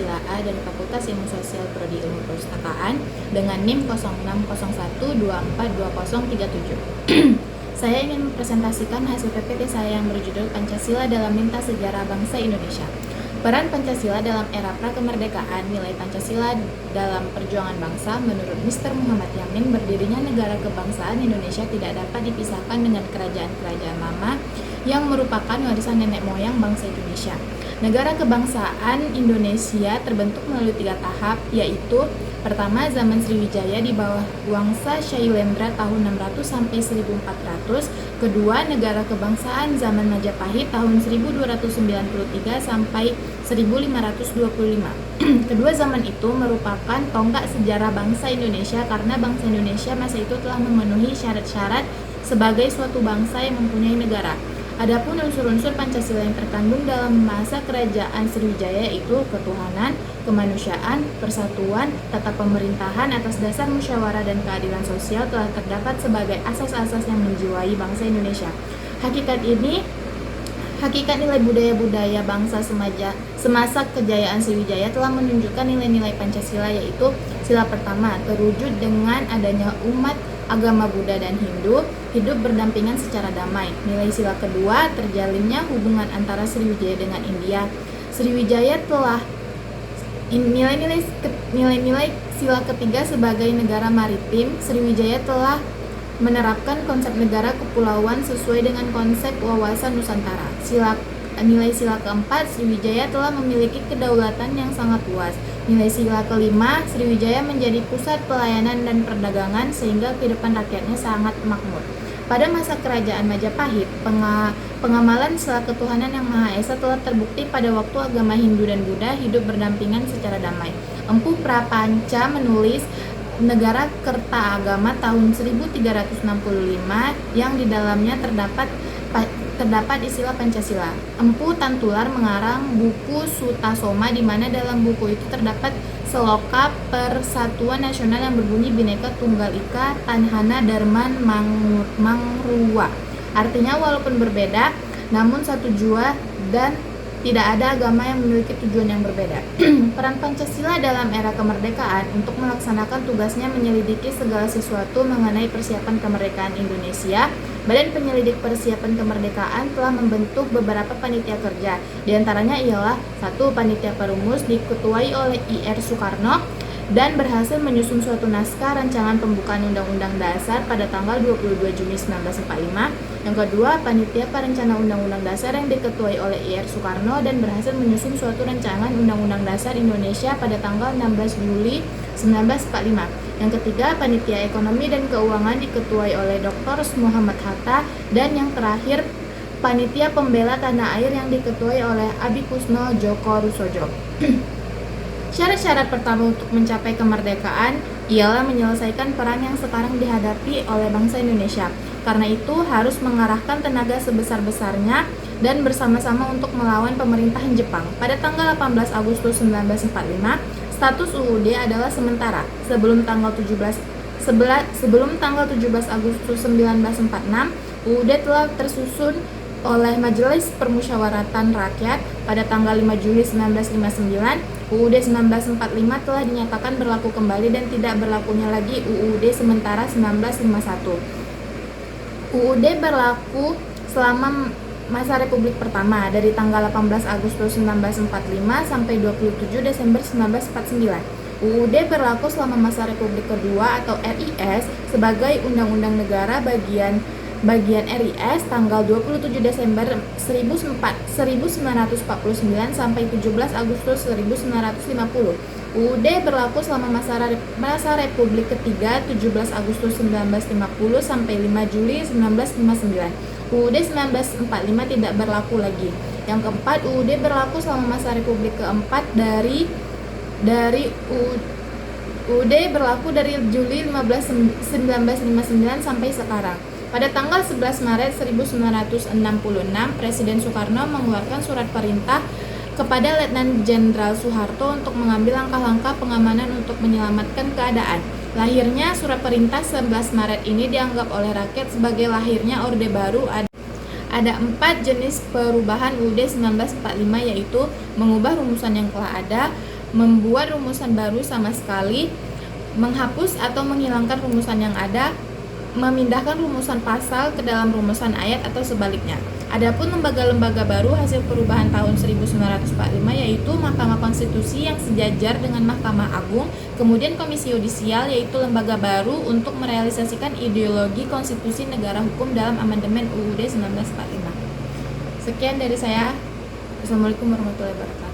Pancasila A dari Fakultas Ilmu Sosial Prodi Ilmu Perpustakaan dengan NIM 0601242037. Saya ingin mempresentasikan hasil PPT saya yang berjudul Pancasila dalam Lintas Sejarah Bangsa Indonesia. Peran Pancasila dalam era prakemerdekaan, nilai Pancasila dalam perjuangan bangsa. Menurut Mr. Muhammad Yamin, berdirinya negara kebangsaan Indonesia tidak dapat dipisahkan dengan kerajaan-kerajaan lama yang merupakan warisan nenek moyang bangsa Indonesia. Negara kebangsaan Indonesia terbentuk melalui 3 tahap, yaitu pertama, zaman Sriwijaya di bawah Wangsa Syailendra tahun 600 sampai 1400. Kedua, negara kebangsaan zaman Majapahit tahun 1293 sampai 1525. Kedua zaman itu merupakan tonggak sejarah bangsa Indonesia karena bangsa Indonesia masa itu telah memenuhi syarat-syarat sebagai suatu bangsa yang mempunyai negara. Adapun unsur-unsur Pancasila yang terkandung dalam masa kerajaan Sriwijaya yaitu ketuhanan, kemanusiaan, persatuan, tata pemerintahan atas dasar musyawarah dan keadilan sosial telah terdapat sebagai asas-asas yang menjiwai bangsa Indonesia. Hakikat nilai budaya-budaya bangsa semasa kejayaan Sriwijaya telah menunjukkan nilai-nilai Pancasila, yaitu sila pertama, terwujud dengan adanya umat agama Buddha dan Hindu hidup berdampingan secara damai. Nilai sila kedua, terjalinnya hubungan antara Sriwijaya dengan India. Sriwijaya telah nilai-nilai sila ketiga sebagai negara maritim. Sriwijaya telah menerapkan konsep negara kepulauan sesuai dengan konsep wawasan Nusantara. Nilai sila keempat, Sriwijaya telah memiliki kedaulatan yang sangat luas. Nilai sila kelima, Sriwijaya menjadi pusat pelayanan dan perdagangan sehingga kehidupan rakyatnya sangat makmur. Pada masa kerajaan Majapahit, pengamalan sila ketuhanan yang Maha Esa telah terbukti pada waktu agama Hindu dan Buddha hidup berdampingan secara damai. Empu Prapanca menulis Negara Kerta Agama tahun 1365 yang di dalamnya terdapat istilah Pancasila. Empu Tantular mengarang buku Sutasoma di mana dalam buku itu terdapat seloka Persatuan Nasional yang berbunyi Bhinneka Tunggal Ika Tanhana Dharman Mangruwa. Artinya walaupun berbeda namun satu jua dan tidak ada agama yang memiliki tujuan yang berbeda. Peran Pancasila dalam era kemerdekaan untuk melaksanakan tugasnya menyelidiki segala sesuatu mengenai persiapan kemerdekaan Indonesia. Badan Penyelidik Persiapan Kemerdekaan telah membentuk beberapa panitia kerja. Di antaranya ialah 1. Panitia Perumus diketuai oleh I.R. Soekarno dan berhasil menyusun suatu naskah rancangan pembukaan Undang-Undang Dasar pada tanggal 22 Juni 1945. Yang kedua, Panitia Perencana Undang-Undang Dasar yang diketuai oleh I.R. Soekarno dan berhasil menyusun suatu rancangan Undang-Undang Dasar Indonesia pada tanggal 16 Juli 1945. Yang ketiga, Panitia Ekonomi dan Keuangan diketuai oleh Dr. Muhammad Hatta. Dan yang terakhir, Panitia Pembela Tanah Air yang diketuai oleh Abi Kusno Djoko Rusojo. Syarat-syarat pertama untuk mencapai kemerdekaan ialah menyelesaikan perang yang sekarang dihadapi oleh bangsa Indonesia. Karena itu harus mengarahkan tenaga sebesar-besarnya dan bersama-sama untuk melawan pemerintahan Jepang. Pada tanggal 18 Agustus 1945, status UUD adalah sementara. Sebelum tanggal 17 Agustus 1946, UUD telah tersusun oleh Majelis Permusyawaratan Rakyat. Pada tanggal 5 Juli 1959, UUD 1945 telah dinyatakan berlaku kembali dan tidak berlakunya lagi UUD sementara 1951. UUD berlaku selama masa Republik Pertama dari tanggal 18 Agustus 1945 sampai 27 Desember 1949. UUD berlaku selama masa Republik Kedua atau RIS sebagai Undang-Undang Negara bagian RIS tanggal 27 Desember 1949 sampai 17 Agustus 1950. UUD berlaku selama masa Republik Ketiga 17 Agustus 1950 sampai 5 Juli 1959. UUD 1945 tidak berlaku lagi. Yang keempat, UUD berlaku selama masa Republik Keempat dari UUD berlaku dari Juli 1959 sampai sekarang. Pada tanggal 11 Maret 1966, Presiden Soekarno mengeluarkan surat perintah kepada Letnan Jenderal Soeharto untuk mengambil langkah-langkah pengamanan untuk menyelamatkan keadaan. Lahirnya surat perintah 11 Maret ini dianggap oleh rakyat sebagai lahirnya Orde Baru. Ada 4 jenis perubahan UUD 1945, yaitu mengubah rumusan yang telah ada, membuat rumusan baru sama sekali, menghapus atau menghilangkan rumusan yang ada, memindahkan rumusan pasal ke dalam rumusan ayat atau sebaliknya. Adapun lembaga-lembaga baru hasil perubahan tahun 1945 yaitu Mahkamah Konstitusi yang sejajar dengan Mahkamah Agung, kemudian Komisi Yudisial yaitu lembaga baru untuk merealisasikan ideologi konstitusi negara hukum dalam amandemen UUD 1945. Sekian dari saya. Assalamualaikum warahmatullahi wabarakatuh.